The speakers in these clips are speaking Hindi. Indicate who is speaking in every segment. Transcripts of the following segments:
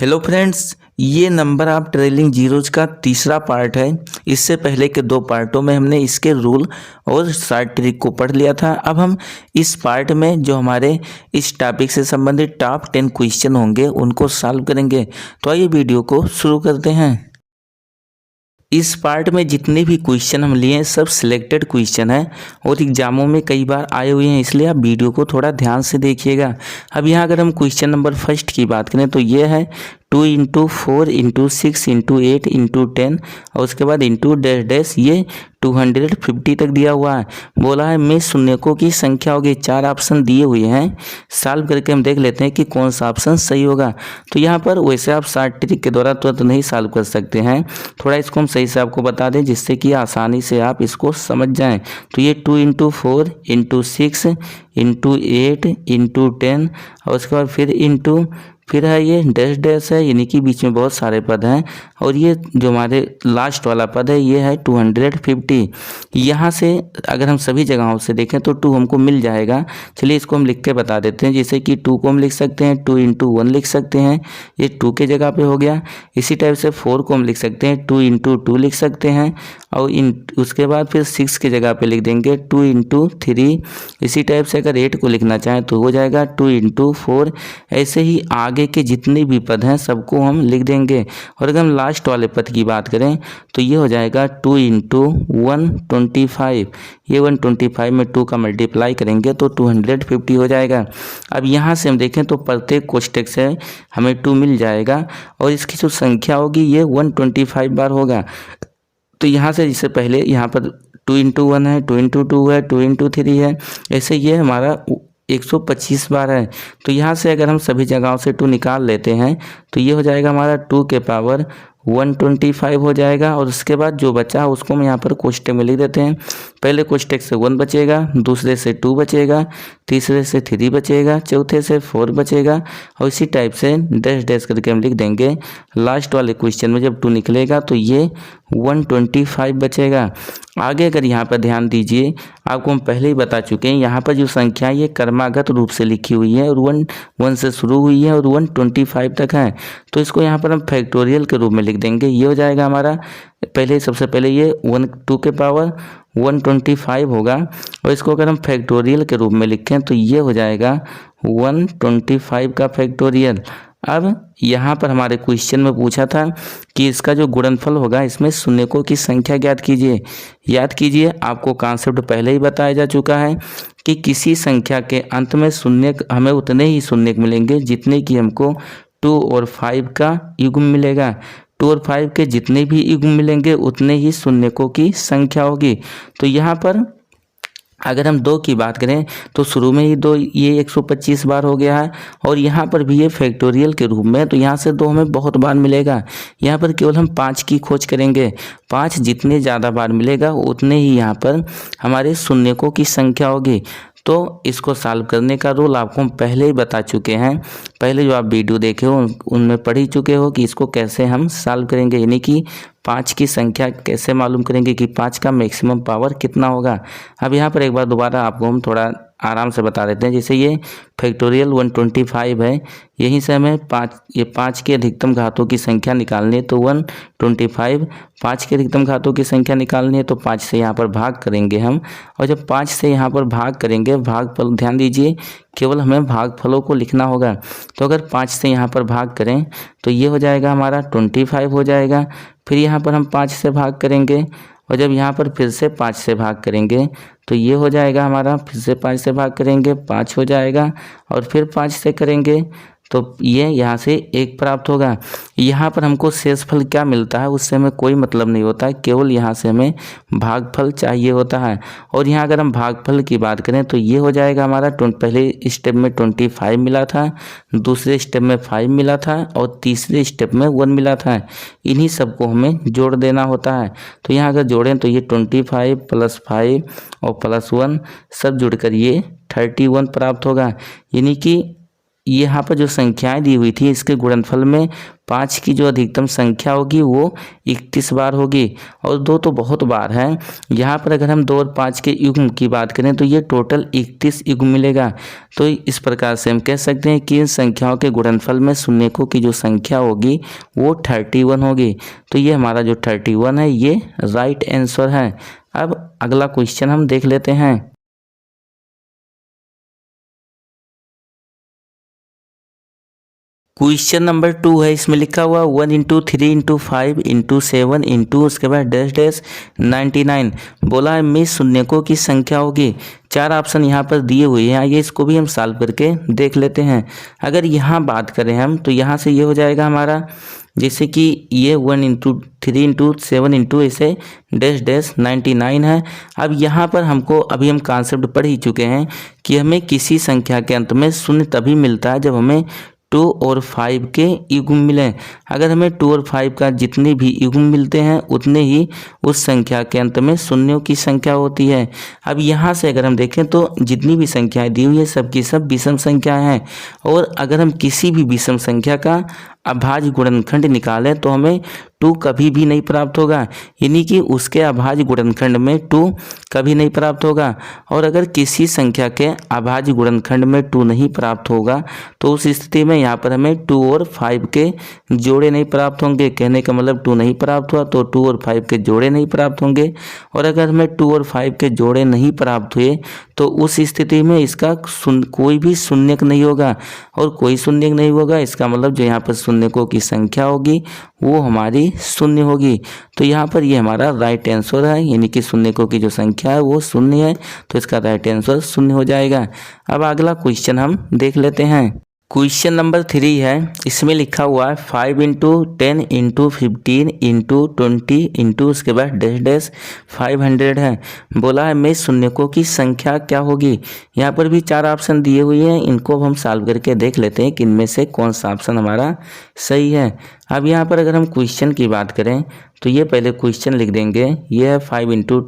Speaker 1: हेलो फ्रेंड्स, ये नंबर ऑफ ट्रेलिंग जीरोज का तीसरा पार्ट है। इससे पहले के दो पार्टों में हमने इसके रूल और शॉर्ट ट्रिक को पढ़ लिया था। अब हम इस पार्ट में जो हमारे इस टॉपिक से संबंधित टॉप 10 क्वेश्चन होंगे उनको सॉल्व करेंगे। तो आइए वीडियो को शुरू करते हैं। इस पार्ट में जितने भी क्वेश्चन हम लिए हैं सब सिलेक्टेड क्वेश्चन हैं और एग्जामों में कई बार आए हुए हैं, इसलिए आप वीडियो को थोड़ा ध्यान से देखिएगा। अब यहाँ अगर हम क्वेश्चन नंबर फर्स्ट की बात करें तो ये है 2 इंटू 4 इंटू 6 इंटू 8 इंटू 10 और उसके बाद इंटू डैश डैश, ये 250 तक दिया हुआ है। बोला है में शून्यकों की संख्या होगी। 4 ऑप्शन दिए हुए हैं, सॉल्व करके हम देख लेते हैं कि कौन सा ऑप्शन सही होगा। तो यहाँ पर वैसे आप शॉर्ट ट्रिक के द्वारा तुरंत नहीं सॉल्व कर सकते हैं, थोड़ा इसको हम सही से आपको बता दें जिससे कि आसानी से आप इसको समझ जाएं। तो ये 2 इंटू 4 इंटू 6 इंटू 8 इंटू 10 और उसके बाद फिर है ये डैश डैश है, यानी कि बीच में बहुत सारे पद हैं और ये जो हमारे लास्ट वाला पद है ये है 250। यहाँ से अगर हम सभी जगहों से देखें तो 2 हमको मिल जाएगा। चलिए इसको हम लिख के बता देते हैं। जैसे कि 2 को हम लिख सकते हैं 2 इंटू 1 लिख सकते हैं, ये 2 के जगह पे हो गया। इसी टाइप से 4 को हम लिख सकते हैं 2 इंटू 2 लिख सकते हैं और उसके बाद फिर 6 के जगह पे लिख देंगे 2 इंटू 3। इसी टाइप से अगर 8 को लिखना चाहें तो हो जाएगा 2 इंटू 4। ऐसे ही आगे के जितने भी पद हैं सबको हम लिख देंगे। और अगर हम लास्ट वाले पद की बात करें तो ये हो जाएगा 2 इंटू 125। ये 125 में 2 का मल्टीप्लाई करेंगे तो 250 हो जाएगा। अब यहाँ से हम देखें तो प्रत्येक कोष्टक से हमें 2 मिल जाएगा और इसकी जो संख्या होगी ये 125 बार होगा। तो यहाँ से इससे पहले यहाँ पर 2 इंटू 1 है, 2 इंटू 2 है, 2 इंटू 3 है, ऐसे ये हमारा 125 बार है। तो यहाँ से अगर हम सभी जगहों से 2 निकाल लेते हैं तो ये हो जाएगा हमारा 2 के पावर 125 हो जाएगा। और उसके बाद जो बचा उसको हम यहाँ पर कोष्टक में लिख देते हैं। पहले कोष्टक से 1 बचेगा, दूसरे से 2 बचेगा, तीसरे से 3 बचेगा, चौथे से 4 बचेगा और इसी टाइप से डैश डैश करके हम लिख देंगे। लास्ट वाले क्वेश्चन में जब 2 निकलेगा तो ये 125 बचेगा। आगे अगर यहाँ पर ध्यान दीजिए, आपको हम पहले ही बता चुके हैं यहाँ पर जो संख्या ये क्रमागत रूप से लिखी हुई है और 1 से शुरू हुई है और 125 तक है। तो इसको यहाँ पर हम फैक्टोरियल के रूप में लिख देंगे। ये हो जाएगा हमारा सबसे पहले ये 2 के पावर 125 होगा और इसको अगर हम फैक्टोरियल के रूप में लिखें तो ये हो जाएगा 125 का फैक्टोरियल। अब यहाँ पर हमारे क्वेश्चन में पूछा था कि इसका जो गुणनफल होगा इसमें शून्यकों की संख्या ज्ञात कीजिए। याद कीजिए, आपको कॉन्सेप्ट पहले ही बताया जा चुका है कि किसी संख्या के अंत में शून्य हमें उतने ही शून्य मिलेंगे जितने कि हमको 2 और 5 का युग्म मिलेगा। 2 और 5 के जितने भी युग्म मिलेंगे उतने ही शून्यकों की संख्या होगी। तो यहाँ पर अगर हम 2 की बात करें तो शुरू में ही 2 ये 125 बार हो गया है और यहाँ पर भी ये फैक्टोरियल के रूप में, तो यहाँ से 2 हमें बहुत बार मिलेगा। यहाँ पर केवल हम 5 की खोज करेंगे। 5 जितने ज़्यादा बार मिलेगा उतने ही यहाँ पर हमारे शून्यकों की संख्या होगी। तो इसको सॉल्व करने का रूल आपको हम पहले ही बता चुके हैं। पहले जो आप वीडियो देखे हो उनमें पढ़ ही चुके हो कि इसको कैसे हम सॉल्व करेंगे, यानी कि 5 की संख्या कैसे मालूम करेंगे कि 5 का मैक्सिमम पावर कितना होगा। अब यहाँ पर एक बार दोबारा आपको हम थोड़ा आराम से बता देते हैं। जैसे ये फैक्टोरियल 125 है, यहीं से हमें 5 के अधिकतम घातों की संख्या निकालनी है तो 125। 5 के अधिकतम घातों की संख्या निकालनी है तो 5 से यहाँ पर भाग करेंगे हम। और जब 5 से यहाँ पर भाग करेंगे, भागफल ध्यान दीजिए केवल हमें भागफलों को लिखना होगा। तो अगर 5 से यहाँ पर भाग करें तो ये हो जाएगा हमारा 25 हो जाएगा। फिर यहाँ पर हम 5 से भाग करेंगे और जब यहाँ पर फिर से 5 से भाग करेंगे तो ये हो जाएगा हमारा, फिर से 5 से भाग करेंगे 5 हो जाएगा और फिर 5 से करेंगे तो ये यहाँ से 1 प्राप्त होगा। यहाँ पर हमको शेषफल क्या मिलता है उससे हमें कोई मतलब नहीं होता है, केवल यहाँ से हमें भागफल चाहिए होता है। और यहाँ अगर हम भागफल की बात करें तो ये हो जाएगा हमारा पहले स्टेप में 25 मिला था, दूसरे स्टेप में 5 मिला था और तीसरे स्टेप में 1 मिला था। इन्हीं सबको हमें जोड़ देना होता है। तो यहाँ अगर जोड़ें तो ये 25 प्लस 5 और प्लस 1 सब जुड़कर ये 31 प्राप्त होगा। यानी कि यहाँ पर जो संख्याएं दी हुई थी इसके गुणनफल में 5 की जो अधिकतम संख्या होगी वो 31 बार होगी और 2 तो बहुत बार है। यहाँ पर अगर हम 2 और 5 के युग्म की बात करें तो ये टोटल 31 युग्म मिलेगा। तो इस प्रकार से हम कह सकते हैं कि इन संख्याओं के गुणनफल में शून्यकों की जो संख्या होगी वो 31 होगी। तो ये हमारा जो 31 है ये राइट आंसर है। अब अगला क्वेश्चन हम देख लेते हैं। क्वेश्चन नंबर 2 है, इसमें लिखा हुआ 1 इंटू 3 इंटू 5 इंटू 7 इंटू उसके बाद डैश डैश 99। बोला है में शून्यकों की संख्या होगी। 4 ऑप्शन यहाँ पर दिए हुए हैं, आइए इसको भी हम सॉल्व करके देख लेते हैं। अगर यहाँ बात करें हम तो यहाँ से ये हो जाएगा हमारा, जैसे कि ये 1 इंटू 3 इंटू 7 इंटू ऐसे डैश डैश 99 है। अब यहाँ पर हमको अभी हम कॉन्सेप्ट पढ़ ही चुके हैं कि हमें किसी संख्या के अंत में शून्य तभी मिलता है जब हमें 2 और 5 के युग्म मिलें। अगर हमें 2 और 5 का जितने भी युग्म मिलते हैं उतने ही उस संख्या के अंत में शून्यों की संख्या होती है। अब यहाँ से अगर हम देखें तो जितनी भी संख्याएं दी हुई है सबकी सब विषम संख्याएं हैं और अगर हम किसी भी विषम संख्या का अभाज्य गुणनखंड निकालें तो हमें 2 कभी भी नहीं प्राप्त होगा, यानी कि उसके अभाज्य गुणनखंड में 2 कभी नहीं प्राप्त होगा। और अगर किसी संख्या के अभाज्य गुणनखंड में 2 नहीं प्राप्त होगा तो उस स्थिति में यहाँ पर हमें 2 और 5 के जोड़े नहीं प्राप्त होंगे। कहने का मतलब 2 नहीं प्राप्त हुआ तो 2 और 5 के जोड़े नहीं प्राप्त होंगे। और अगर हमें 2 और 5 के जोड़े नहीं प्राप्त हुए तो उस स्थिति में इसका कोई भी शून्यक नहीं होगा और कोई शून्यक नहीं होगा, इसका मतलब जो यहाँ पर शून्यकों की संख्या होगी वो हमारी शून्य होगी। तो यहाँ पर ये हमारा राइट आंसर है, यानी कि शून्यकों की जो संख्या है वो शून्य है, तो इसका राइट आंसर शून्य हो जाएगा। अब अगला क्वेश्चन हम देख लेते हैं। क्वेश्चन नंबर 3 है, इसमें लिखा हुआ है 5 इंटू 10 इंटू 15 इंटू 20 इंटू उसके बाद डैश डैश 500 है। बोला है में शून्यकों की संख्या क्या होगी। यहाँ पर भी 4 ऑप्शन दिए हुए हैं, इनको हम सॉल्व करके देख लेते हैं कि इनमें से कौन सा ऑप्शन हमारा सही है। अब यहाँ पर अगर हम क्वेश्चन की बात करें तो ये पहले क्वेश्चन लिख देंगे, ये है 5 इंटू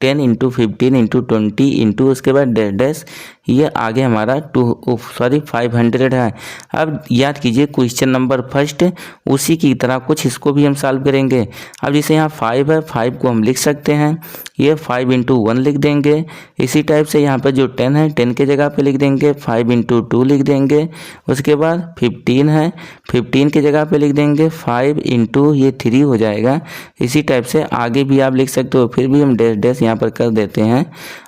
Speaker 1: 10 इंटू 15 इंटू 20 इंटू उसके बाद डैश डैश, ये आगे हमारा 500 है। अब याद कीजिए क्वेश्चन नंबर फर्स्ट उसी की तरह कुछ इसको भी हम सॉल्व करेंगे। अब जैसे यहाँ 5 है, 5 को हम लिख सकते हैं, ये 5 इंटू 1 लिख देंगे। इसी टाइप से यहाँ पर जो 10 है 10 के जगह पे लिख देंगे, 5 इंटू 2 लिख देंगे। उसके बाद 15 है, 15 के जगह पे लिख देंगे 5 इंटू ये 3 हो जाएगा। इसी टाइप से आगे भी आप लिख सकते हो, फिर भी हम डैश डैश यहाँ पर कर देते हैं।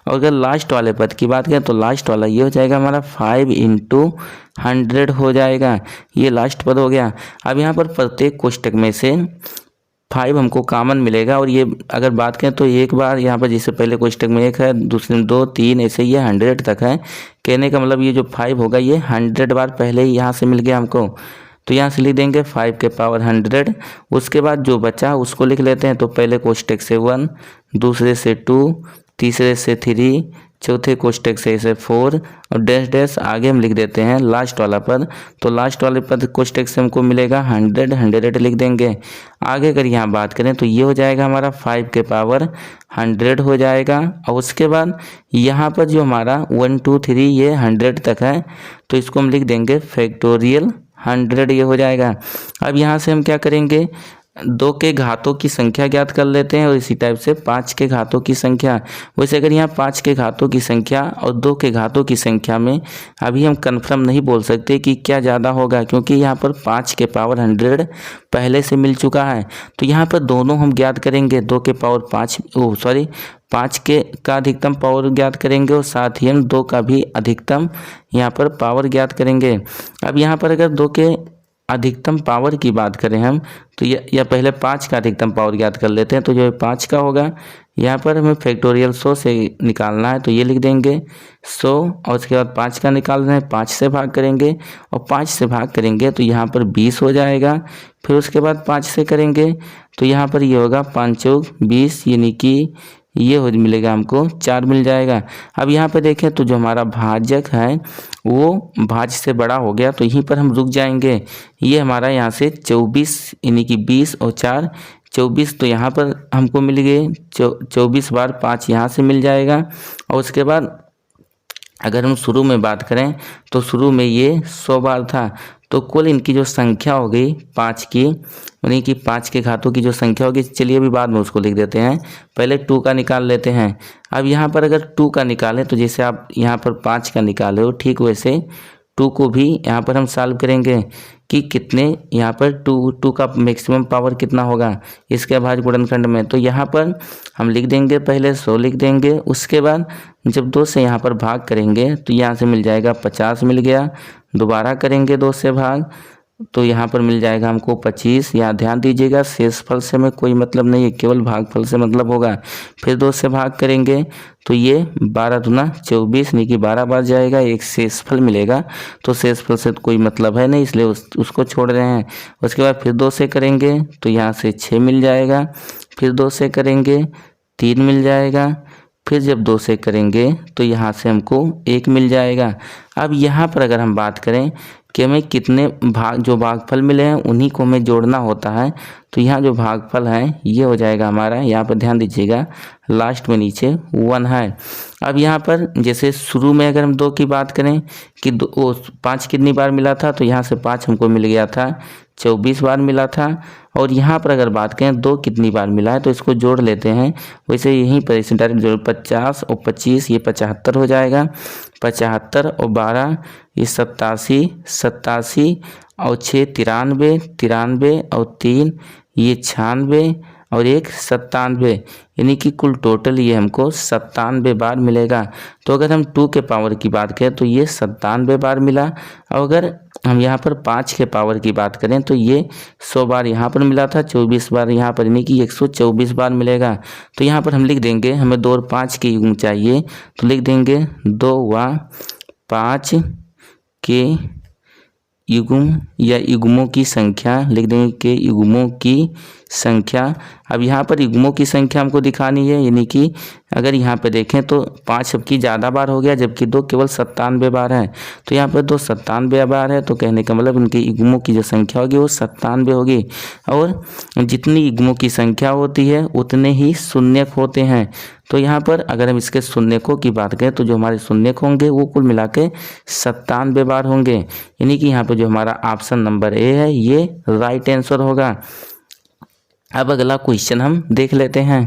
Speaker 1: और अगर लास्ट वाले पद की बात करें तो लास्ट वाला ये हो जाएगा हमारा 5 इंटू 100 हो जाएगा, ये लास्ट पद हो गया। अब यहाँ पर प्रत्येक कोष्टक में से 5 हमको कॉमन मिलेगा और ये अगर बात करें तो एक बार यहाँ पर जैसे पहले कोष्टक में 1 है, दूसरे में 2 3 ऐसे ये 100 तक है। कहने का मतलब ये जो 5 होगा ये 100 बार पहले ही यहाँ से मिल गया हमको, तो यहाँ से लिख देंगे 5 के पावर 100। उसके बाद जो बचा उसको लिख लेते हैं, तो पहले कोष्टक से 1, दूसरे से 2, तीसरे से 3, चौथे कोष्टक से 4 और डैश डैश आगे हम लिख देते हैं लास्ट वाला पद। तो लास्ट वाले पद कोष्टक से हमको मिलेगा 100 लिख देंगे। आगे अगर यहाँ बात करें तो ये हो जाएगा हमारा 5 के पावर 100 हो जाएगा। और उसके बाद यहाँ पर जो हमारा 1 2 3 ये 100 तक है, तो इसको हम लिख देंगे फैक्टोरियल 100, ये हो जाएगा। अब यहाँ से हम क्या करेंगे, 2 के घातों की संख्या ज्ञात कर लेते हैं और इसी टाइप से 5 के घातों की संख्या। वैसे अगर यहाँ 5 के घातों की संख्या और 2 के घातों की संख्या में अभी हम कन्फर्म नहीं बोल सकते कि क्या ज़्यादा होगा, क्योंकि यहाँ पर 5 के पावर 100 पहले से मिल चुका है। तो यहाँ पर दोनों हम ज्ञात करेंगे, 2 के पावर 5 के का अधिकतम पावर ज्ञात करेंगे और साथ ही हम 2 का भी अधिकतम यहाँ पर पावर ज्ञात करेंगे। अब यहाँ पर अगर 2 के अधिकतम पावर की बात करें हम तो या पहले 5 का अधिकतम पावर ज्ञात कर लेते हैं। तो जो 5 का होगा यहाँ पर हमें फैक्टोरियल 100 से निकालना है, तो ये लिख देंगे 100 और उसके बाद 5 का निकालना है, 5 से भाग करेंगे और 5 से भाग करेंगे तो यहाँ पर 20 हो जाएगा। फिर उसके बाद 5 से करेंगे तो यहाँ पर ये होगा 5 चौक 20, यानी कि ये हो मिलेगा हमको 4 मिल जाएगा। अब यहाँ पे देखें तो जो हमारा भाजक है वो भाज्य से बड़ा हो गया, तो यहीं पर हम रुक जाएंगे। ये हमारा यहाँ से 24 यानी कि 20 और 4 24, तो यहाँ पर हमको मिल गए 24 बार 5 यहाँ से मिल जाएगा। और उसके बाद अगर हम शुरू में बात करें तो शुरू में ये 100 बार था, तो कुल इनकी जो संख्या हो गई 5 की, यानी कि 5 के घातों की जो संख्या होगी, चलिए अभी बाद में उसको लिख देते हैं, पहले 2 का निकाल लेते हैं। अब यहाँ पर अगर 2 का निकालें तो जैसे आप यहाँ पर 5 का निकाले हो, ठीक वैसे 2 को भी यहाँ पर हम सॉल्व करेंगे कि कितने, यहाँ पर 2 का मैक्सिमम पावर कितना होगा इसके अभाज्य गुणनखंड में। तो यहाँ पर हम लिख देंगे, पहले 100 लिख देंगे, उसके बाद जब 2 से यहाँ पर भाग करेंगे तो यहाँ से मिल जाएगा 50 मिल गया, दोबारा करेंगे 2 से भाग तो यहाँ पर मिल जाएगा हमको 25। यहाँ ध्यान दीजिएगा शेषफल से हमें कोई मतलब नहीं है, केवल भागफल से मतलब होगा। फिर 2 से भाग करेंगे तो ये 12 दूना 24 यानी कि 12 बार जाएगा, एक शेषफल मिलेगा। तो शेषफल से कोई मतलब है नहीं, इसलिए उसको छोड़ रहे हैं। उसके बाद फिर 2 से करेंगे तो यहाँ से 6 मिल जाएगा, फिर 2 से करेंगे 3 मिल जाएगा, फिर जब 2 से करेंगे तो यहाँ से हमको 1 मिल जाएगा। अब यहाँ पर अगर हम बात करें कि हमें कितने भाग, जो भागफल मिले हैं उन्हीं को हमें जोड़ना होता है, तो यहाँ जो भागफल है ये हो जाएगा हमारा, यहाँ पर ध्यान दीजिएगा लास्ट में नीचे 1 है। अब यहाँ पर जैसे शुरू में अगर हम 2 की बात करें कि 5 कितनी बार मिला था, तो यहाँ से 5 हमको मिल गया था, 24 बार मिला था। और यहाँ पर अगर बात करें 2 कितनी बार मिला है, तो इसको जोड़ लेते हैं, वैसे यहीं पर इसे डायरेक्ट जोड़, 50 और 25 ये 75 हो जाएगा, 75 और 12 ये 87, 87 और 6 93, 93 और 3 ये 96 और 1 97, यानी कि कुल टोटल ये हमको 97 बार मिलेगा। तो अगर हम 2 के पावर की बात करें तो ये 97 बार मिला, और अगर हम यहाँ पर 5 के पावर की बात करें तो ये 100 बार यहाँ पर मिला था, 24 बार यहाँ पर, यानी कि 124 बार मिलेगा। तो यहाँ पर हम लिख देंगे, हमें 2 और 5 की युग्म चाहिए, तो लिख देंगे 2 व 5 के युग्म या युग्मों की संख्या, लिख देंगे कि युग्मों की संख्या। अब यहाँ पर युग्मों की संख्या हमको दिखानी है, यानी कि अगर यहाँ पे देखें तो 5 सबकी ज़्यादा बार हो गया, जबकि 2 केवल 97 बार है। तो यहाँ पर 2 97 बार है, तो कहने का मतलब इनके युग्मों की जो संख्या होगी वो 97 होगी। और जितनी युग्मों की संख्या होती है उतने ही शून्यक होते हैं। तो यहाँ पर अगर हम इसके शून्यकों की बात करें तो जो हमारे शून्यक होंगे वो कुल मिला के 97 बार होंगे, यानी कि यहाँ पर जो हमारा ऑप्शन नंबर ए है ये राइट आंसर होगा। अब अगला क्वेश्चन हम देख लेते हैं।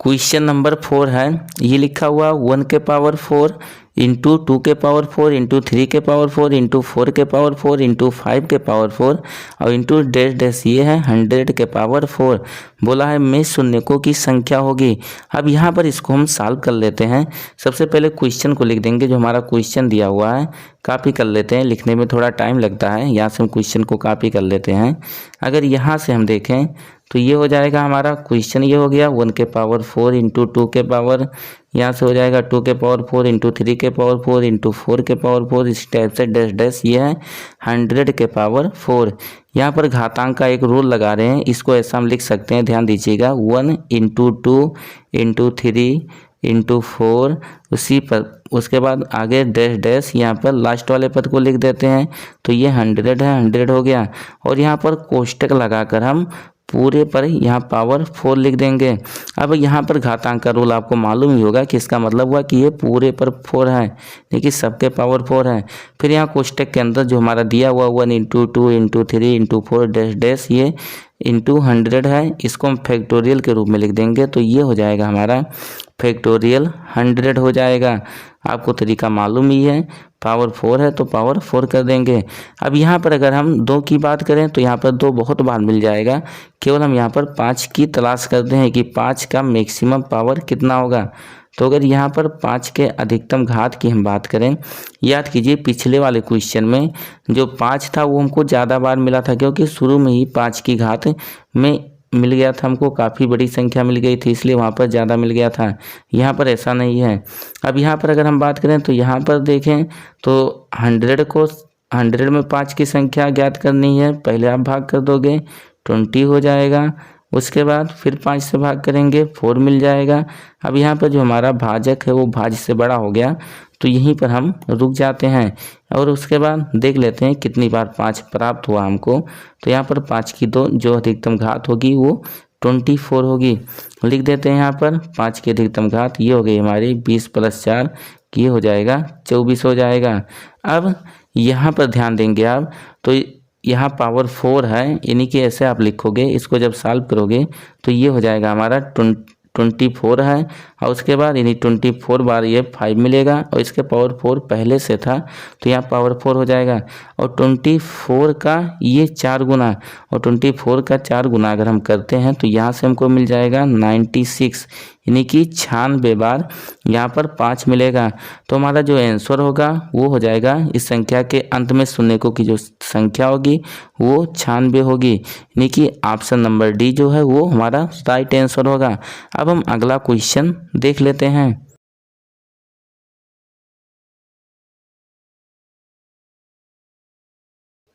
Speaker 1: क्वेश्चन नंबर 4 है, ये लिखा हुआ 1 के पावर 4 इंटू 2 के पावर 4 इंटू 3 के पावर 4 इंटू 4 के पावर 4 इंटू 5 के पावर 4 और इंटू डैश डैश ये है 100 के पावर 4। बोला है में शून्यकों की संख्या होगी। अब यहाँ पर इसको हम सॉल्व कर लेते हैं। सबसे पहले क्वेश्चन को लिख देंगे, जो हमारा क्वेश्चन दिया हुआ है कॉपी कर लेते हैं, लिखने में थोड़ा टाइम लगता है, यहाँ से हम क्वेश्चन को कॉपी कर लेते हैं। अगर यहाँ से हम देखें तो ये हो जाएगा हमारा क्वेश्चन, ये हो गया 1 के पावर 4 इंटू 2 के पावर, यहाँ से हो जाएगा 2 के पावर 4 इंटू 3 के पावर 4 इंटू 4 के पावर 4, इस टाइप से डैश डैश ये है 100 के पावर 4। यहाँ पर घातांक का एक रूल लगा रहे हैं, इसको ऐसा हम लिख सकते हैं, ध्यान दीजिएगा 1 इंटू 2 इंटू 3 इंटू 4, उसी पर उसके बाद आगे डैश डैश यहाँ पर लास्ट वाले पद को लिख देते हैं, तो ये 100 है, 100 हो गया। और यहाँ पर कोष्टक लगाकर हम पूरे पर यहाँ पावर 4 लिख देंगे। अब यहाँ पर घातांक का रूल आपको मालूम ही होगा कि इसका मतलब हुआ कि ये पूरे पर 4 है, देखिए सबके पावर 4 है। फिर यहाँ कोष्टक के अंदर जो हमारा दिया हुआ 1 into 2 into 3 into 4 dash dash ये इंटू 100 है, इसको हम फैक्टोरियल के रूप में लिख देंगे, तो ये हो जाएगा हमारा फैक्टोरियल 100 हो जाएगा। आपको तरीका मालूम ही है, पावर 4 है तो पावर 4 कर देंगे। अब यहाँ पर अगर हम 2 की बात करें तो यहाँ पर 2 बहुत बार मिल जाएगा, केवल हम यहाँ पर 5 की तलाश करते हैं कि 5 का मैक्सिमम पावर कितना होगा। तो अगर यहाँ पर 5 के अधिकतम घात की हम बात करें, याद कीजिए पिछले वाले क्वेश्चन में जो 5 था वो हमको ज़्यादा बार मिला था, क्योंकि शुरू में ही 5 की घात में मिल गया था, हमको काफ़ी बड़ी संख्या मिल गई थी, इसलिए वहाँ पर ज़्यादा मिल गया था। यहाँ पर ऐसा नहीं है। अब यहाँ पर अगर हम बात करें तो यहाँ पर देखें तो 100 में 5 की संख्या ज्ञात करनी है, पहले आप भाग कर दोगे 20 हो जाएगा, उसके बाद फिर 5 से भाग करेंगे 4 मिल जाएगा। अब यहाँ पर जो हमारा भाजक है वो भाज्य से बड़ा हो गया, तो यहीं पर हम रुक जाते हैं और उसके बाद देख लेते हैं कितनी बार 5 प्राप्त हुआ हमको। तो यहाँ पर 5 की 2 जो अधिकतम घात होगी वो 24 होगी। लिख देते हैं यहाँ पर 5 की अधिकतम घात, ये हो गई हमारी 20 + 4, ये हो जाएगा 24 हो जाएगा। अब यहाँ पर ध्यान देंगे आप, तो यहाँ पावर 4 है, यानी कि ऐसे आप लिखोगे, इसको जब सॉल्व करोगे तो ये हो जाएगा हमारा 24 है, और उसके बाद यानी 24 बार ये 5 मिलेगा, और इसके पावर 4 पहले से था तो यहाँ पावर 4 हो जाएगा, और 24 का ये 4 गुना, और 24 का 4 गुना अगर हम करते हैं तो यहाँ से हमको मिल जाएगा 96, यानी कि 96 बार यहाँ पर 5 मिलेगा। तो हमारा जो आंसर होगा वो हो जाएगा, इस संख्या के अंत में शून्यकों की जो संख्या होगी वो 96 होगी, यानी कि ऑप्शन नंबर डी जो है वो हमारा राइट आंसर होगा। अब हम अगला क्वेश्चन देख लेते हैं।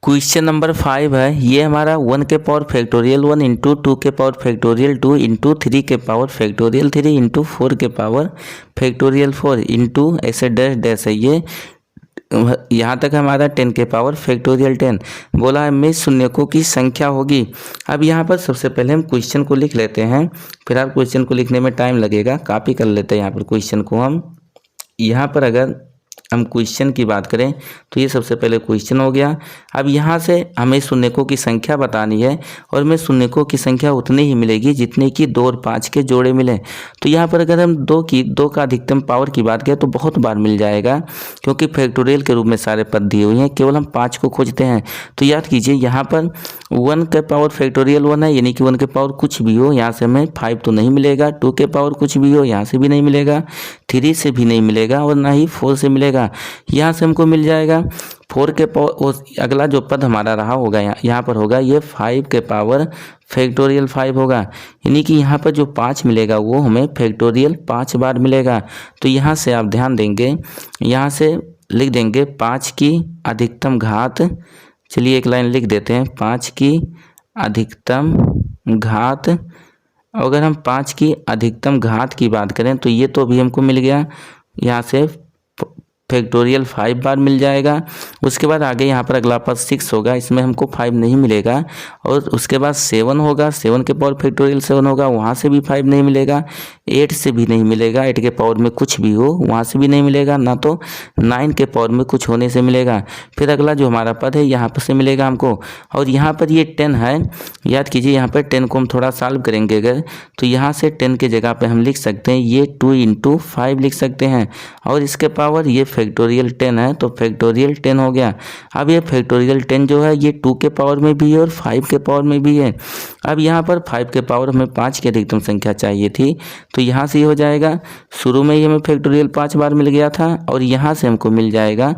Speaker 1: क्वेश्चन नंबर 5 है, ये हमारा 1 के पावर फैक्टोरियल 1 इंटू 2 के पावर फैक्टोरियल 2 इंटू 3 के पावर फैक्टोरियल 3 इंटू 4 के पावर फैक्टोरियल 4 इंटू ऐसे डैश डैश है, ये यहाँ तक हमारा 10 के पावर फैक्टोरियल 10 बोला है में शून्यकों की संख्या होगी। अब यहाँ पर सबसे पहले हम क्वेश्चन को लिख लेते हैं, फिर आप क्वेश्चन को लिखने में टाइम लगेगा, कॉपी कर लेते हैं यहाँ पर क्वेश्चन को हम। यहाँ पर अगर हम क्वेश्चन की बात करें तो ये सबसे पहले क्वेश्चन हो गया। अब यहाँ से हमें शून्यकों की संख्या बतानी है, और हमें शून्यकों की संख्या उतनी ही मिलेगी जितने की 2 और 5 के जोड़े मिले। तो यहाँ पर अगर हम 2 का अधिकतम पावर की बात करें तो बहुत बार मिल जाएगा, क्योंकि फैक्टोरियल के रूप में सारे पद दिए हुए हैं, केवल हम 5 को खोजते हैं। तो याद कीजिए यहाँ पर 1 के पावर फैक्टोरियल 1 है, यानी कि 1 के पावर कुछ भी हो, यहाँ से हमें 5 तो नहीं मिलेगा, 2 के पावर कुछ भी हो, यहाँ से भी नहीं मिलेगा, 3 से भी नहीं मिलेगा, और ना ही 4 से मिलेगा। यहाँ से हमको मिल जाएगा 4 के पावर, अगला जो पद हमारा रहा होगा यहाँ पर होगा ये 5 के पावर फैक्टोरियल 5 होगा, यानी कि यहाँ पर जो 5 मिलेगा वो हमें फैक्टोरियल 5 बार मिलेगा। तो यहाँ से आप ध्यान देंगे, यहाँ से लिख देंगे 5 की अधिकतम घात, चलिए एक लाइन लिख देते हैं, 5 की अधिकतम घात। अगर हम 5 की अधिकतम घात की बात करें तो ये तो अभी हमको मिल गया, यहाँ से फैक्टोरियल 5 बार मिल जाएगा। उसके बाद आगे यहाँ पर अगला पद 6 होगा, इसमें हमको 5 नहीं मिलेगा, और उसके बाद 7 होगा, 7 के पावर फैक्टोरियल 7 होगा, वहाँ से भी 5 नहीं मिलेगा, 8 से भी नहीं मिलेगा, 8 के पावर में कुछ भी हो वहाँ से भी नहीं मिलेगा, ना तो 9 के पावर में कुछ होने से मिलेगा। फिर अगला जो हमारा पद है यहाँ पर से मिलेगा हमको, और यहाँ पर ये 10 है, याद कीजिए यहाँ पर 10 को हम थोड़ा सॉल्व करेंगे अगर, तो यहाँ से 10 के जगह पे हम लिख सकते हैं ये 2 × 5 लिख सकते हैं, और इसके पावर ये फैक्टोरियल 10 है तो फैक्टोरियल 10 हो गया। अब ये फैक्टोरियल 10 जो है ये 2 के पावर में भी है और 5 के पावर में भी है। अब यहाँ पर 5 के पावर हमें 5 की अधिकतम संख्या चाहिए थी, तो यहाँ से ये हो जाएगा, शुरू में ही हमें फैक्टोरियल 5 बार मिल गया था, और यहाँ से हमको मिल जाएगा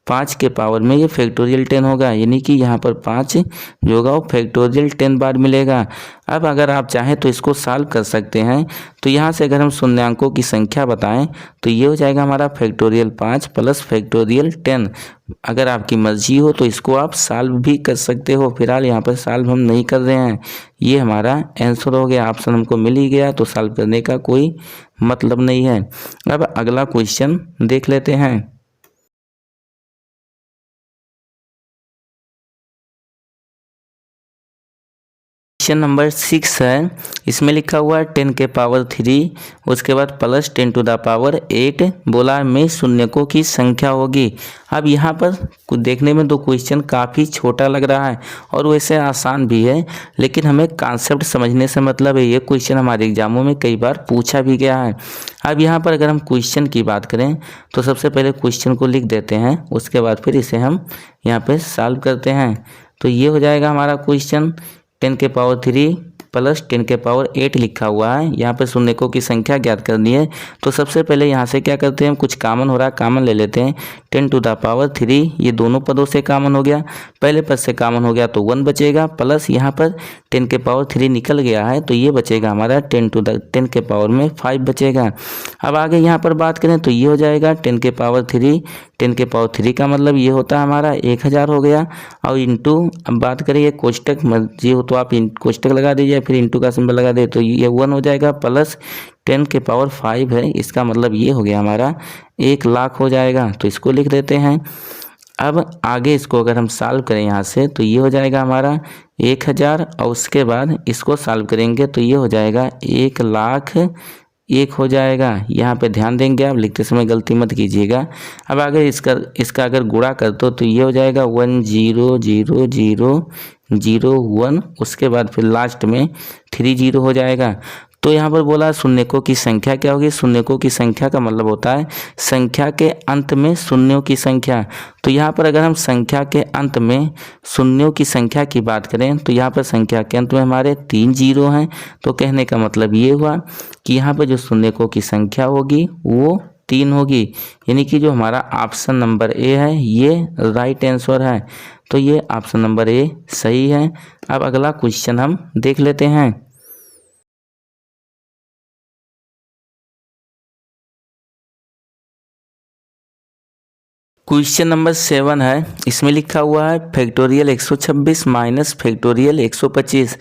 Speaker 1: 5 के पावर में ये फैक्टोरियल 10 होगा, यानी कि यहाँ पर 5 जो होगा वो फैक्टोरियल 10 बार मिलेगा। अब अगर आप चाहें तो इसको सॉल्व कर सकते हैं, तो यहाँ से अगर हम शून्यांकों की संख्या बताएं तो ये हो जाएगा हमारा फैक्टोरियल 5 प्लस फैक्टोरियल 10। अगर आपकी मर्जी हो तो इसको आप सॉल्व भी कर सकते हो, फिलहाल यहाँ पर सॉल्व हम नहीं कर रहे हैं। ये हमारा आंसर हो गया, ऑप्शन हमको मिल ही गया, तो सॉल्व करने का कोई मतलब नहीं है। अब अगला क्वेश्चन देख लेते हैं। क्वेश्चन नंबर 6 है, इसमें लिखा हुआ है 10 के पावर 3, उसके बाद प्लस 10 टू द पावर 8 बोला में शून्यकों की संख्या होगी। अब यहाँ पर देखने में 2 क्वेश्चन काफ़ी छोटा लग रहा है और वैसे आसान भी है, लेकिन हमें कॉन्सेप्ट समझने से मतलब है। ये क्वेश्चन हमारे एग्जामों में कई बार पूछा भी गया है। अब यहाँ पर अगर हम क्वेश्चन की बात करें तो सबसे पहले क्वेश्चन को लिख देते हैं, उसके बाद फिर इसे हम यहाँ पर सॉल्व करते हैं। तो ये हो जाएगा हमारा क्वेश्चन 10 के पावर 3 प्लस 10 के पावर 8 लिखा हुआ है। यहाँ पर शून्यकों की संख्या ज्ञात करनी है, तो सबसे पहले यहाँ से क्या करते हैं, हम कुछ कॉमन हो रहा है कॉमन ले लेते हैं। 10 टू द पावर 3 ये दोनों पदों से कॉमन हो गया, पहले पद से कॉमन हो गया तो 1 बचेगा, प्लस यहाँ पर 10 के पावर 3 निकल गया है तो ये बचेगा हमारा 10 के पावर में 5 बचेगा। अब आगे यहाँ पर बात करें तो ये हो जाएगा 10 के पावर 3, 10 के पावर 3 का मतलब ये होता है हमारा 1000 हो गया, और इंटू अब बात करें ये कोष्टक मर्जी हो तो आप कोष्टक लगा दीजिए, फिर इंटू का सिंबल लगा दे तो ये 1 हो जाएगा, प्लस 10 के पावर 5 है, इसका मतलब ये हो गया हमारा 1 लाख हो जाएगा। तो इसको लिख देते हैं। अब आगे इसको अगर हम सॉल्व करें यहाँ से तो ये हो जाएगा हमारा 1000 और उसके बाद इसको सॉल्व करेंगे तो ये हो जाएगा 1,01,000 हो जाएगा। यहाँ पे ध्यान देंगे, आप लिखते समय गलती मत कीजिएगा। अब अगर इसका अगर गुणा कर दो तो ये हो जाएगा 100001, उसके बाद फिर लास्ट में 30 हो जाएगा। तो यहाँ पर बोला शून्यकों की संख्या क्या होगी। शून्यकों की संख्या का मतलब होता है संख्या के अंत में शून्यों की संख्या। तो यहाँ पर अगर हम संख्या के अंत में शून्यों की संख्या की बात करें तो यहाँ पर संख्या के अंत में हमारे 3 जीरो हैं। तो कहने का मतलब ये हुआ कि यहाँ पर जो शून्यकों की संख्या होगी वो 3 होगी, यानी कि जो हमारा ऑप्शन नंबर ए है ये राइट आंसर है। तो ये ऑप्शन नंबर ए सही है। अब अगला क्वेश्चन हम देख लेते हैं। क्वेश्चन नंबर 7 है, इसमें लिखा हुआ है फैक्टोरियल 126 माइनस फैक्टोरियल 125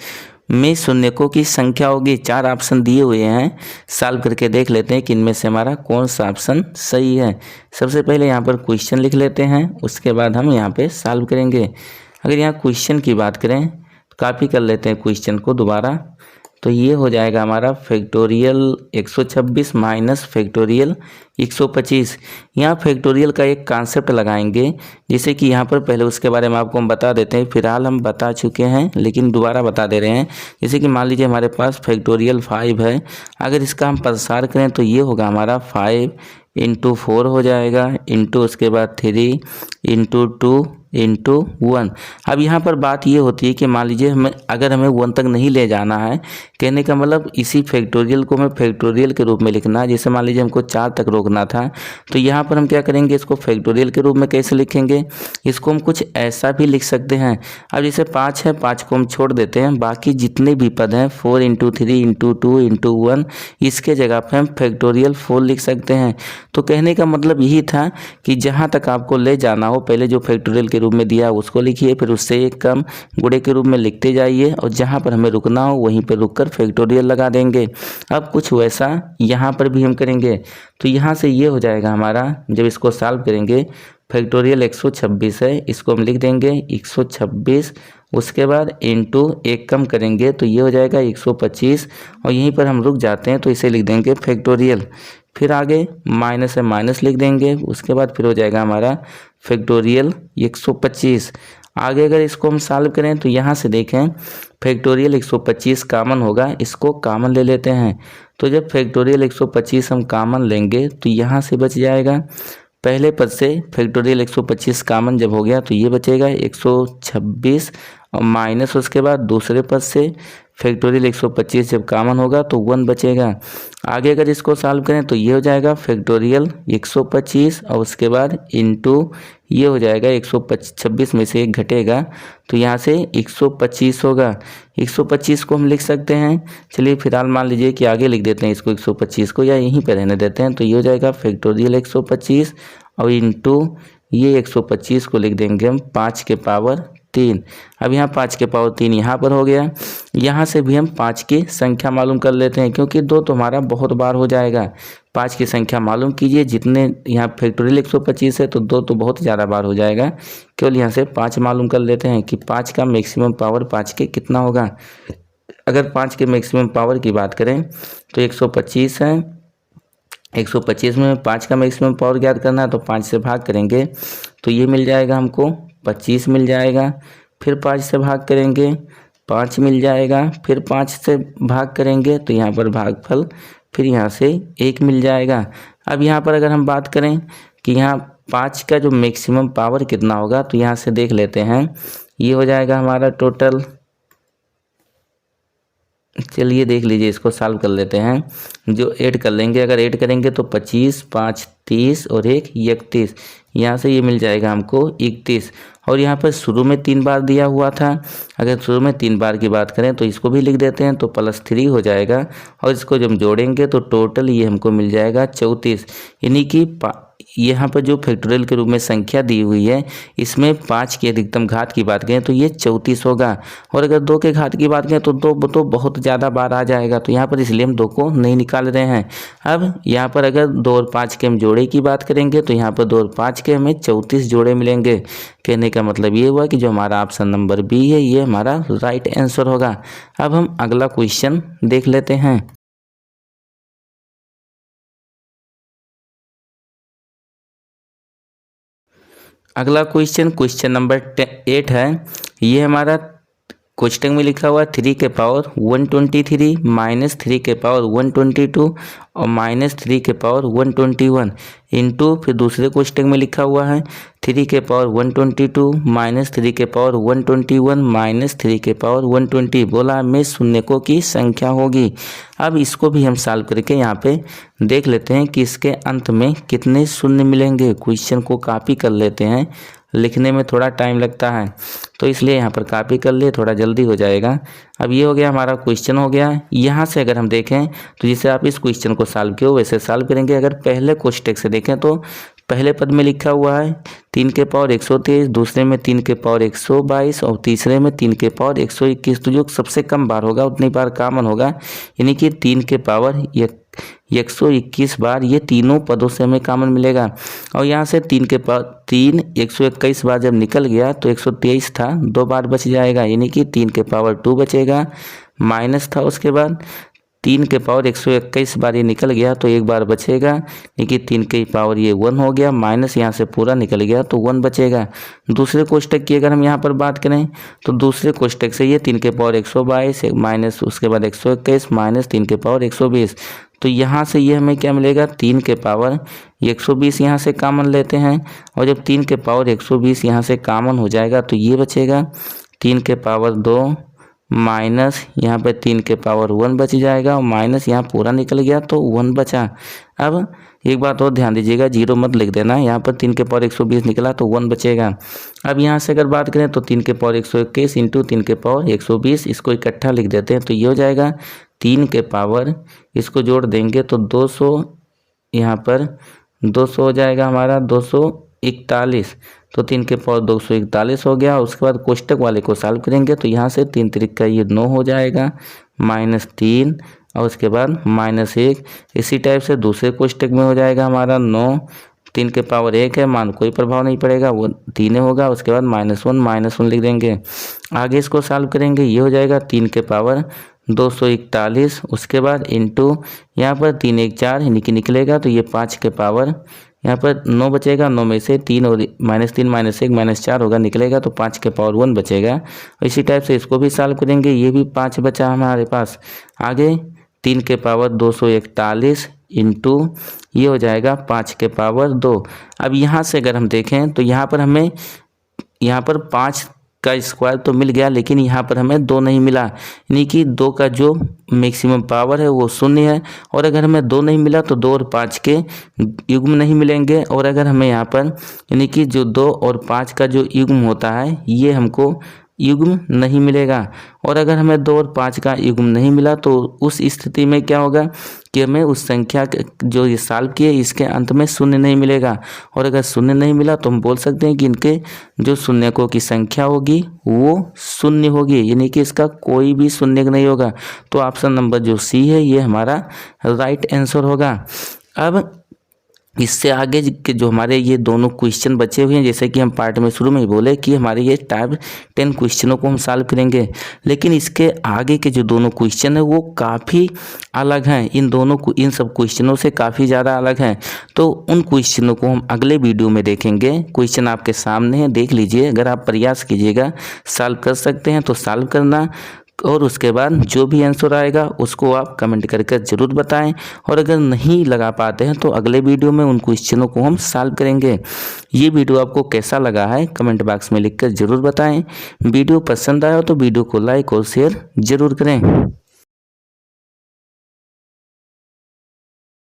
Speaker 1: में शून्यकों की संख्या होगी। 4 ऑप्शन दिए हुए हैं, सॉल्व करके देख लेते हैं कि इनमें से हमारा कौन सा ऑप्शन सही है। सबसे पहले यहाँ पर क्वेश्चन लिख लेते हैं, उसके बाद हम यहाँ पे सॉल्व करेंगे। अगर यहाँ क्वेश्चन की बात करें तो कॉपी कर लेते हैं क्वेश्चन को दोबारा। तो ये हो जाएगा हमारा फैक्टोरियल 126 माइनस फैक्टोरियल 125। यहाँ फैक्टोरियल का एक कॉन्सेप्ट लगाएंगे, जैसे कि यहाँ पर पहले उसके बारे में आपको हम बता देते हैं। फिलहाल हम बता चुके हैं लेकिन दोबारा बता दे रहे हैं। जैसे कि मान लीजिए हमारे पास फैक्टोरियल 5 है, अगर इसका हम प्रसार करें तो ये होगा हमारा 5 × 4 हो जाएगा, इंटू उसके बाद 3 × 2 × 1। अब यहाँ पर बात ये होती है कि मान लीजिए अगर हमें 1 तक नहीं ले जाना है, कहने का मतलब इसी फैक्टोरियल को हमें फैक्टोरियल के रूप में लिखना है। जैसे मान लीजिए हमको 4 तक रोकना था, तो यहाँ पर हम क्या करेंगे, इसको फैक्टोरियल के रूप में कैसे लिखेंगे, इसको हम कुछ ऐसा भी लिख सकते हैं। अब जैसे 5 है, 5 को हम छोड़ देते हैं, बाकी जितने भी पद हैं 4 × 3 × 2 × 1, इसके जगह पर हम फैक्टोरियल 4 लिख सकते हैं। तो कहने का मतलब यही था कि जहाँ तक आपको ले जाना हो पहले जो फैक्टोरियल के रूप में दिया उसको लिखिए, फिर उससे एक कम गुणे के रूप में लिखते जाइए, और जहाँ पर हमें रुकना हो वहीं पर रुककर फैक्टोरियल लगा देंगे। अब कुछ वैसा यहाँ पर भी हम करेंगे। तो यहाँ से ये हो जाएगा हमारा, जब इसको सॉल्व करेंगे, फैक्टोरियल 126 है, इसको हम लिख देंगे 126, उसके बाद इंटू एक कम करेंगे तो ये हो जाएगा 125, और यहीं पर हम रुक जाते हैं तो इसे लिख देंगे फैक्टोरियल। फिर आगे माइनस है, माइनस लिख देंगे, उसके बाद फिर हो जाएगा हमारा फैक्टोरियल 125। आगे अगर इसको हम सॉल्व करें तो यहाँ से देखें फैक्टोरियल 125 कॉमन होगा, इसको कॉमन ले लेते हैं। तो जब फैक्टोरियल 125 हम कॉमन लेंगे तो यहाँ से बच जाएगा पहले पद से फैक्टोरियल 125 कॉमन जब हो गया तो ये बचेगा 126, और माइनस उसके बाद दूसरे पद से फैक्टोरियल 125 जब कॉमन होगा तो 1 बचेगा। आगे अगर इसको सॉल्व करें तो ये हो जाएगा फैक्टोरियल 125, और उसके बाद इंटू ये हो जाएगा 126 में से 1 घटेगा तो यहाँ से 125 होगा। 125 को हम लिख सकते हैं, चलिए फिलहाल मान लीजिए कि आगे लिख देते हैं इसको 125 को, या यहीं पर रहने देते हैं। तो ये हो जाएगा फैक्टोरियल 125 और इंटू ये 125 को लिख देंगे हम 5 के पावर 3। अब यहाँ 5 के पावर 3 यहाँ पर हो गया। यहाँ से भी हम 5 की संख्या मालूम कर लेते हैं, क्योंकि 2 तो हमारा बहुत बार हो जाएगा। 5 की संख्या मालूम कीजिए, जितने यहाँ फैक्टोरियल 125 है तो 2 तो बहुत ज़्यादा बार हो जाएगा। केवल यहाँ से 5 मालूम कर लेते हैं कि 5 का मैक्सिमम पावर 5 के कितना होगा। अगर 5 के मैक्सिमम पावर की बात करें तो 125 है, 125 में 5 का मैक्सिमम पावर ज्ञात करना है तो 5 से भाग करेंगे तो ये मिल जाएगा हमको 25 मिल जाएगा। फिर 5 से भाग करेंगे 5 मिल जाएगा, फिर 5 से भाग करेंगे तो यहाँ पर भागफल, फिर यहाँ से 1 मिल जाएगा। अब यहाँ पर अगर हम बात करें कि यहाँ 5 का जो मैक्सिमम पावर कितना होगा तो यहाँ से देख लेते हैं। ये हो जाएगा हमारा टोटल, चलिए देख लीजिए, इसको सॉल्व कर लेते हैं। जो ऐड कर लेंगे, अगर ऐड करेंगे तो 25, 5 30 और 1 31, यहाँ से ये मिल जाएगा हमको 31। और यहाँ पर शुरू में 3 बार दिया हुआ था, अगर शुरू में 3 बार की बात करें तो इसको भी लिख देते हैं तो +3 हो जाएगा। और इसको जब जोड़ेंगे तो टोटल ये हमको मिल जाएगा 34, यानी कि यहाँ पर जो फैक्टोरियल के रूप में संख्या दी हुई है इसमें 5 की अधिकतम घात की बात करें तो ये 34 होगा, और अगर 2 के घात की बात करें तो 2 तो बहुत ज़्यादा बार आ जाएगा, तो यहाँ पर इसलिए हम 2 को नहीं निकाल रहे हैं। अब यहाँ पर अगर 2 और 5 के हम जोड़े की बात करेंगे तो यहाँ पर 2 और 5 के हमें 34 जोड़े मिलेंगे। कहने का मतलब ये हुआ कि जो हमारा ऑप्शन नंबर बी है ये हमारा राइट आंसर होगा। अब हम अगला क्वेश्चन देख लेते हैं। अगला क्वेश्चन नंबर 8 है। ये हमारा क्वेश्चन में लिखा हुआ 3 के पावर 123 माइनस 3 के पावर 122 और माइनस 3 के पावर 121 इंटू, फिर दूसरे क्वेश्चन में लिखा हुआ है 3 के पावर 122 माइनस 3 के पावर 121 माइनस 3 के पावर 120। बोला में शून्यकों की संख्या होगी। अब इसको भी हम सॉल्व करके यहाँ पे देख लेते हैं कि इसके अंत में कितने शून्य मिलेंगे। क्वेश्चन को कॉपी कर लेते हैं, लिखने में थोड़ा टाइम लगता है तो इसलिए यहाँ पर कॉपी कर लिए, थोड़ा जल्दी हो जाएगा। अब ये हो गया हमारा क्वेश्चन हो गया। यहाँ से अगर हम देखें तो जैसे आप इस क्वेश्चन को सॉल्व किए वैसे सॉल्व करेंगे। अगर पहले क्वेश्चन से देखें तो पहले पद में लिखा हुआ है 3 के पावर 123, दूसरे में 3 के पावर 122 और तीसरे में 3 के पावर 121। तो जो सबसे कम बार होगा उतनी बार कॉमन होगा, यानी कि 3 के पावर 121 बार ये तीनों पदों से हमें कॉमन मिलेगा। और यहाँ से 3 के पावर 3 121 बार जब निकल गया तो 123 था, 2 बार बच जाएगा, यानी कि 3 के पावर 2 बचेगा। माइनस था उसके बाद 3 के पावर 121 बार ये निकल गया तो 1 बार बचेगा, यानी कि 3 के पावर ये 1 हो गया, माइनस यहाँ से पूरा निकल गया तो 1 बचेगा। दूसरे कोष्टक की अगर हम यहाँ पर बात करें तो दूसरे कोष्टक से ये 3 के पावर 122 माइनस उसके बाद 121 माइनस 3 के पावर 120। तो यहाँ से ये हमें क्या मिलेगा 3 के पावर 120 यहाँ से कॉमन लेते हैं, और जब 3 के पावर 120 यहाँ से कॉमन हो जाएगा तो ये बचेगा 3 के पावर 2 माइनस यहाँ पे 3 के पावर 1 बच जाएगा, और माइनस यहाँ पूरा निकल गया तो 1 बचा। अब एक बात और ध्यान दीजिएगा, जीरो मत लिख देना, यहाँ पर 3 के पावर 120 निकला तो 1 बचेगा। अब यहाँ से अगर बात करें तो 3 के पावर 121 इंटू 3 के पावर 120, इसको इकट्ठा लिख देते हैं तो ये हो जाएगा 3 के पावर, इसको जोड़ देंगे तो 200, यहाँ पर 200 हो जाएगा हमारा 241, तो 3 के पावर 241 हो गया। उसके बाद कोष्टक वाले को सॉल्व करेंगे तो यहाँ से 3 त्रिक ये 9 हो जाएगा, -3 और उसके बाद -1। इसी टाइप से दूसरे कोष्टक में हो जाएगा हमारा 9, 3 के पावर 1 है, मान कोई प्रभाव नहीं पड़ेगा, वो 3 होगा। उसके बाद -1 लिख देंगे। आगे इसको सॉल्व करेंगे, ये हो जाएगा 3 के पावर 241, उसके बाद इंटू यहाँ पर 3 1 4 निकलेगा तो ये 5 के पावर यहाँ पर 9 बचेगा, 9 में से 3 और -3 -1 -4 होगा, निकलेगा तो 5 के पावर 1 बचेगा। इसी टाइप से इसको भी सॉल्व करेंगे, ये भी 5 बचा हमारे पास। आगे 3 के पावर 241 इंटू ये हो जाएगा 5 के पावर 2। अब यहाँ से अगर हम देखें तो यहाँ पर हमें यहाँ पर 5 का स्क्वायर तो मिल गया, लेकिन यहाँ पर हमें 2 नहीं मिला, यानी कि 2 का जो मैक्सिमम पावर है वो 0 है। और अगर हमें 2 नहीं मिला तो 2 और 5 के युग्म नहीं मिलेंगे। और अगर हमें यहाँ पर यानी कि जो 2 और 5 का जो युग्म होता है ये हमको युग्म नहीं मिलेगा। और अगर हमें 2 और 5 का युग्म नहीं मिला तो उस स्थिति में क्या होगा कि हमें उस संख्या जो ये सॉल्व किए इसके अंत में 0 नहीं मिलेगा। और अगर 0 नहीं मिला तो हम बोल सकते हैं कि इनके जो शून्यकों की संख्या होगी वो 0 होगी, यानी कि इसका कोई भी शून्य नहीं होगा। तो ऑप्शन नंबर जो सी है ये हमारा राइट आंसर होगा। अब इससे आगे के जो हमारे ये दोनों क्वेश्चन बचे हुए हैं, जैसे कि हम पार्ट में शुरू में ही बोले कि हमारे ये टाइप 10 क्वेश्चनों को हम सॉल्व करेंगे, लेकिन इसके आगे के जो दोनों क्वेश्चन है वो काफ़ी अलग हैं। इन सब क्वेश्चनों से काफ़ी ज़्यादा अलग हैं। तो उन क्वेश्चनों को हम अगले वीडियो में देखेंगे। क्वेश्चन आपके सामने है, देख लीजिए। अगर आप प्रयास कीजिएगा सॉल्व कर सकते हैं तो सॉल्व करना, और उसके बाद जो भी आंसर आएगा उसको आप कमेंट करके ज़रूर बताएं। और अगर नहीं लगा पाते हैं तो अगले वीडियो में उन क्वेश्चनों को हम सॉल्व करेंगे। ये वीडियो आपको कैसा लगा है कमेंट बॉक्स में लिखकर ज़रूर बताएं। वीडियो पसंद आया हो तो वीडियो को लाइक और शेयर ज़रूर करें।